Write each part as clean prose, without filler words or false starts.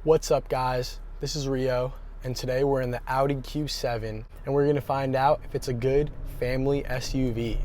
What's up, guys? This is Rio, and today we're in the Audi Q7, and we're gonna find out if it's a good family SUV.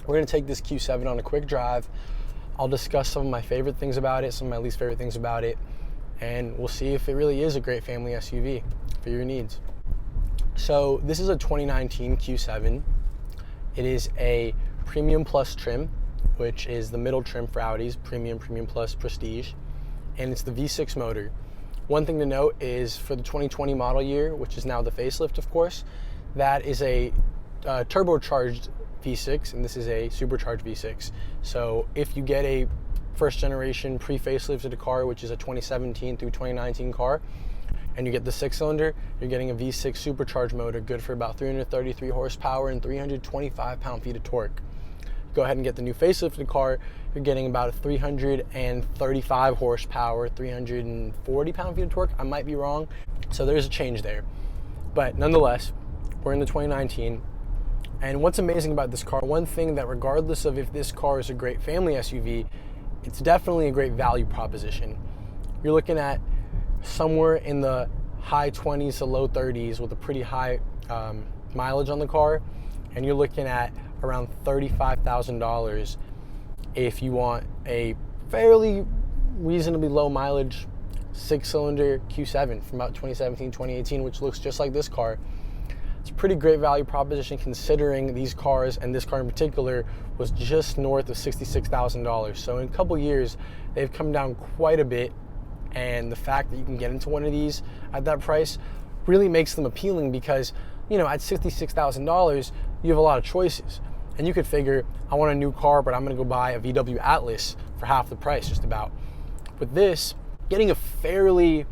We're gonna take this Q7 on a quick drive. I'll discuss some of my favorite things about it, some of my least favorite things about it, and we'll see if it really is a great family SUV for your needs. So this is a 2019 Q7. It is a Premium Plus trim, which is the middle trim for Audi's, Premium, Premium Plus, Prestige, and it's the V6 motor. One thing to note is for the 2020 model year, which is now the facelift, of course, that is a turbocharged V6, and this is a supercharged V6. So if you get a first generation pre-facelifted car, which is a 2017 through 2019 car, and you get the 6-cylinder, you're getting a V6 supercharged motor, good for about 333 horsepower and 325 pound-feet of torque. Go ahead and get the new facelifted car, you're getting about 335 horsepower, 340 pound-feet of torque. I might be wrong, so there's a change there. But nonetheless, we're in the 2019. And what's amazing about this car, one thing that regardless of if this car is a great family SUV, it's definitely a great value proposition. You're looking at somewhere in the high 20s to low 30s with a pretty high mileage on the car, and you're looking at around $35,000 if you want a fairly reasonably low mileage 6-cylinder Q7 from about 2017, 2018, which looks just like this car. It's a pretty great value proposition considering these cars, and this car in particular, was just north of $66,000. So in a couple years, they've come down quite a bit, and the fact that you can get into one of these at that price really makes them appealing because, you know, at $66,000, you have a lot of choices. And you could figure, I want a new car, but I'm gonna go buy a VW Atlas for half the price, just about. With this, getting a fairly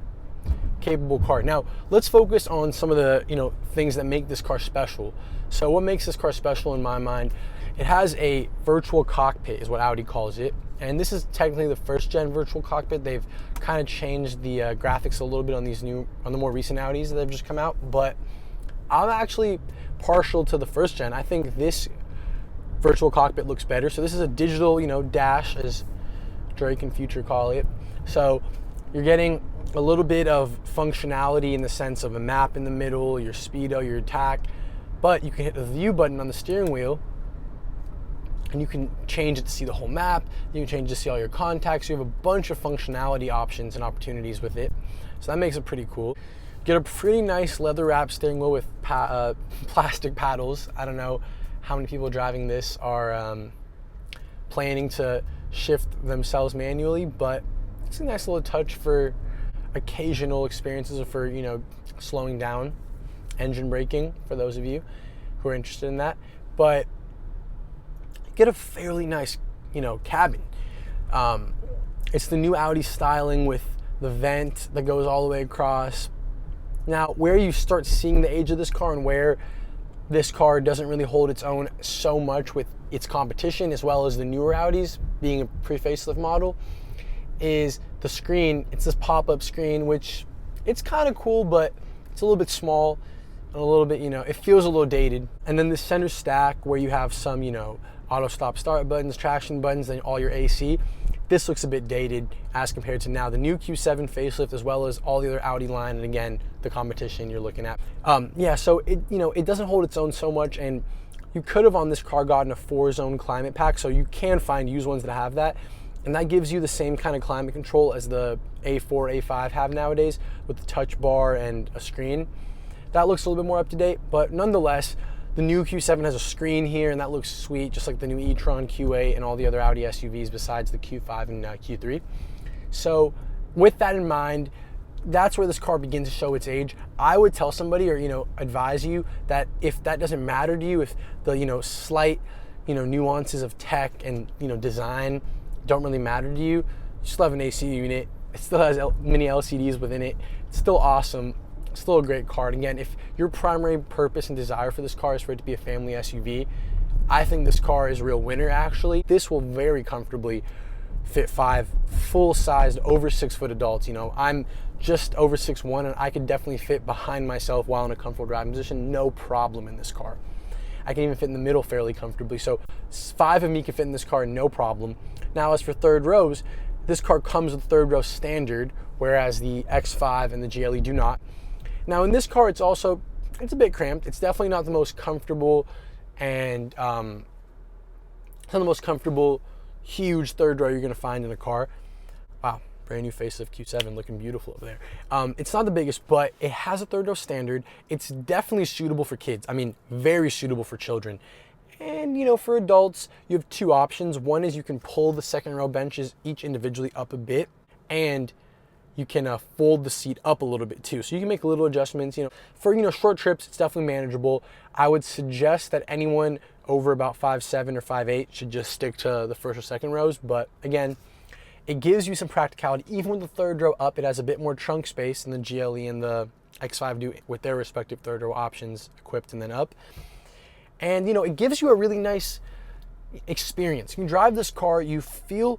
capable car. Now, let's focus on some of the, things that make this car special. So what makes this car special in my mind, it has a virtual cockpit is what Audi calls it. And this is technically the first gen virtual cockpit. They've kind of changed the graphics a little bit on the more recent Audis that have just come out, but I'm actually partial to the first gen. I think this virtual cockpit looks better. So this is a digital, dash, as Drake and Future call it. So you're getting a little bit of functionality in the sense of a map in the middle, your speedo, your tack, but you can hit the view button on the steering wheel and you can change it to see the whole map. You can change it to see all your contacts. You have a bunch of functionality options and opportunities with it. So that makes it pretty cool. Get a pretty nice leather wrap steering wheel with plastic paddles. I don't know how many people driving this are planning to shift themselves manually, but it's a nice little touch for occasional experiences, or for slowing down, engine braking, for those of you who are interested in that. But get a fairly nice cabin. It's the new Audi styling with the vent that goes all the way across. Now, where you start seeing the age of this car and where this car doesn't really hold its own so much with its competition, as well as the newer Audis being a pre-facelift model, is the screen. It's this pop-up screen, which it's kind of cool, but it's a little bit small and a little bit, it feels a little dated. And then the center stack where you have some, auto stop start buttons, traction buttons, and all your AC. This looks a bit dated as compared to now the new Q7 facelift, as well as all the other Audi line, and again, the competition you're looking at. So it doesn't hold its own so much, and you could have on this car gotten a 4-zone climate pack, so you can find used ones that have that. And that gives you the same kind of climate control as the A4, A5 have nowadays, with the touch bar and a screen. That looks a little bit more up to date, but nonetheless, the new Q7 has a screen here, and that looks sweet, just like the new e-tron Q8 and all the other Audi SUVs besides the Q5 and Q3. So with that in mind, that's where this car begins to show its age. I would tell somebody, or advise you, that if that doesn't matter to you, if the slight nuances of tech and design don't really matter to you, you still have an AC unit. It still has mini LCDs within it. It's still awesome. It's still a great car. And again, if your primary purpose and desire for this car is for it to be a family SUV, I think this car is a real winner, actually. This will very comfortably fit 5 full-sized, over 6-foot adults. I'm just over 6'1", and I could definitely fit behind myself while in a comfortable driving position, no problem in this car. I can even fit in the middle fairly comfortably. So 5 of me can fit in this car, no problem. Now, as for third rows, this car comes with third row standard, whereas the X5 and the GLE do not. Now, in this car, it's a bit cramped. It's definitely not the most comfortable and it's not the most comfortable, huge third row you're gonna find in a car. Wow, brand new facelift Q7 looking beautiful over there. It's not the biggest, but it has a third row standard. It's definitely suitable for kids. I mean, very suitable for children. And for adults, you have 2 options. One is you can pull the second row benches each individually up a bit, and you can fold the seat up a little bit too. So you can make little adjustments. For short trips, it's definitely manageable. I would suggest that anyone over about 5'7" or 5'8" should just stick to the first or second rows. But again, it gives you some practicality. Even with the third row up, it has a bit more trunk space than the GLE and the X5 do with their respective third row options equipped and then up. And it gives you a really nice experience. You can drive this car, you feel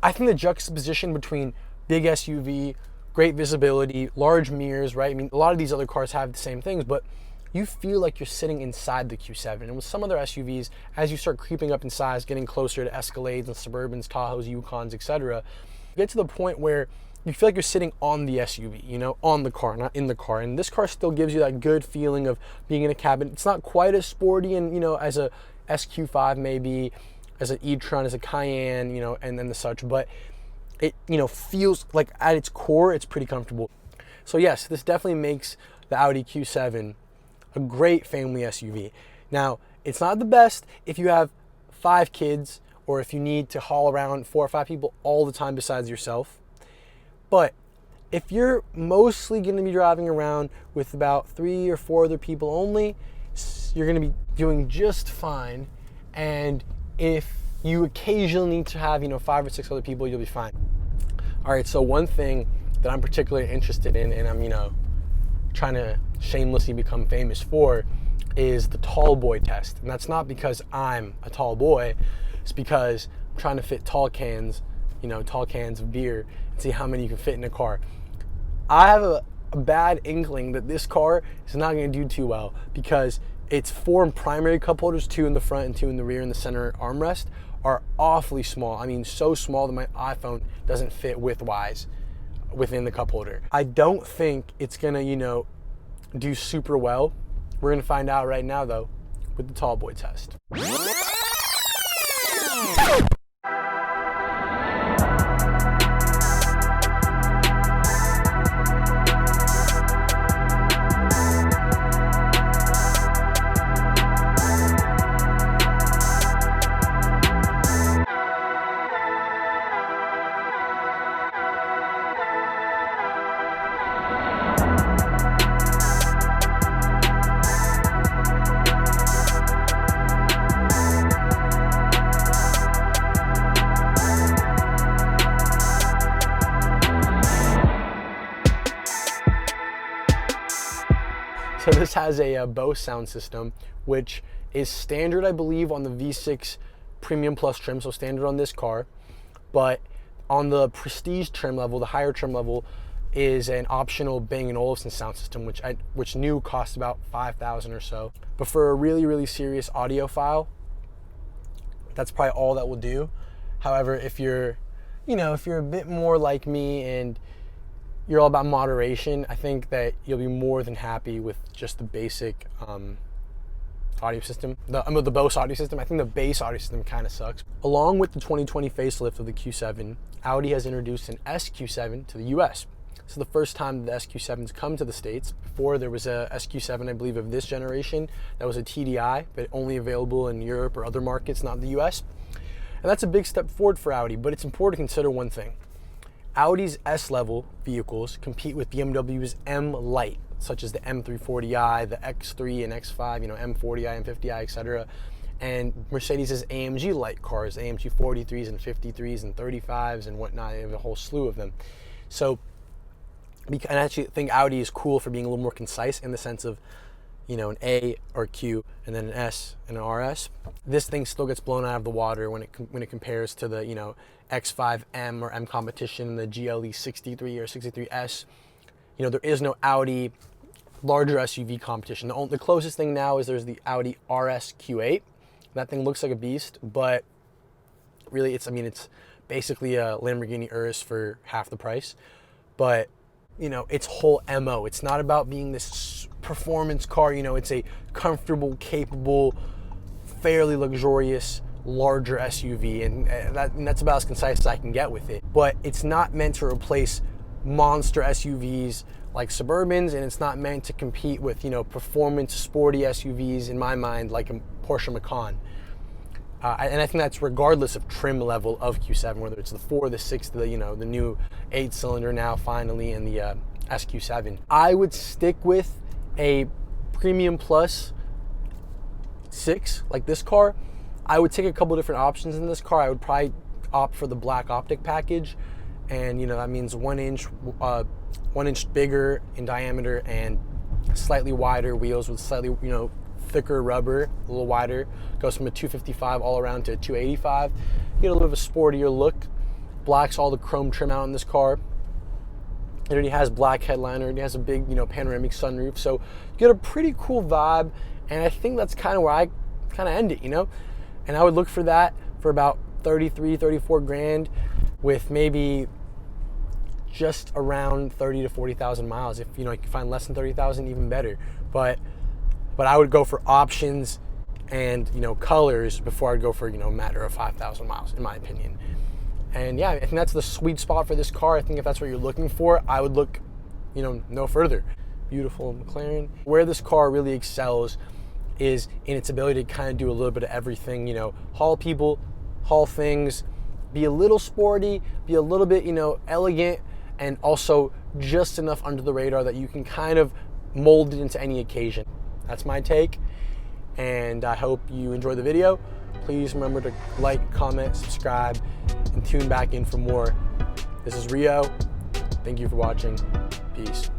I think the juxtaposition between big SUV, great visibility, large mirrors, right? I mean, a lot of these other cars have the same things, but you feel like you're sitting inside the Q7. And with some other SUVs, as you start creeping up in size, getting closer to Escalades and Suburbans, Tahoes, Yukons, etc., you get to the point where you feel like you're sitting on the SUV, on the car, not in the car. And this car still gives you that good feeling of being in a cabin. It's not quite as sporty and, as a SQ5 maybe, as an e-tron, as a Cayenne, and then the such, but it, feels like at its core, it's pretty comfortable. So yes, this definitely makes the Audi Q7 a great family SUV. Now, it's not the best if you have 5 kids or if you need to haul around 4 or 5 people all the time besides yourself. But if you're mostly going to be driving around with about 3 or 4 other people only, you're going to be doing just fine. And if you occasionally need to have 5 or 6 other people, you'll be fine. All right, so one thing that I'm particularly interested in, and I'm trying to shamelessly become famous for, is the tall boy test. And that's not because I'm a tall boy, it's because I'm trying to fit tall cans of beer and see how many you can fit in a car. I have a bad inkling that this car is not going to do too well because its 4 primary cup holders, 2 in the front and 2 in the rear, and the center armrest are awfully small. I mean, so small that my iPhone doesn't fit width-wise within the cup holder. I don't think it's gonna, do super well. We're gonna find out right now though with the tall boy test. So this has a Bose sound system, which is standard, I believe, on the V6 Premium Plus trim, so standard on this car. But on the Prestige trim level, the higher trim level, is an optional Bang & Olufsen sound system, which new costs about $5,000 or so. But for a really, really serious audiophile, that's probably all that will do. However, if you're a bit more like me and you're all about moderation, I think that you'll be more than happy with just the basic audio system, the Bose audio system. I think the base audio system kind of sucks. Along with the 2020 facelift of the Q7, Audi has introduced an SQ7 to the US. This is the first time the SQ7's come to the States. Before, there was a SQ7, I believe, of this generation that was a TDI, but only available in Europe or other markets, not the US. And that's a big step forward for Audi, but it's important to consider one thing. Audi's S-level vehicles compete with BMW's M Light, such as the M340i, the X3 and X5, M40i, M50i, etc., and Mercedes' AMG Light cars, AMG 43s and 53s and 35s and whatnot. They have a whole slew of them. So, and I actually think Audi is cool for being a little more concise in the sense of, an A or Q and then an S and an RS. This thing still gets blown out of the water when it compares to the X5M or M competition, the GLE 63 or 63S. There is no Audi larger SUV competition. The closest thing now is there's the Audi RS Q8. That thing looks like a beast, but really it's basically a Lamborghini Urus for half the price. But its whole MO. It's not about being this performance car. It's a comfortable, capable, fairly luxurious, larger SUV, and that's about as concise as I can get with it. But it's not meant to replace monster SUVs like Suburbans, and it's not meant to compete with performance, sporty SUVs in my mind, like a Porsche Macan. And I think that's regardless of trim level of Q7, whether it's the 4, the 6, the new 8-cylinder now finally, and the SQ7. I would stick with a Premium Plus 6 like this car. I would take a couple different options in this car. I would probably opt for the black optic package, and that means 1 inch bigger in diameter and slightly wider wheels with slightly thicker rubber, a little wider. Goes from a 255 all around to a 285. You get a little bit of a sportier look. Black's all the chrome trim out in this car. It already has black headliner. It has a big, panoramic sunroof. So you get a pretty cool vibe. And I think that's kind of where I kind of end it, And I would look for that for about 33, 34 grand with maybe just around 30 to 40,000 miles. If you can find less than 30,000, even better. But I would go for options and colors before I'd go for a matter of 5,000 miles, in my opinion. And yeah, I think that's the sweet spot for this car. I think if that's what you're looking for, I would look no further. Beautiful McLaren. Where this car really excels is in its ability to kind of do a little bit of everything. Haul people, haul things, be a little sporty, be a little bit elegant, and also just enough under the radar that you can kind of mold it into any occasion. That's my take, and I hope you enjoyed the video. Please remember to like, comment, subscribe, and tune back in for more. This is Rio. Thank you for watching. Peace.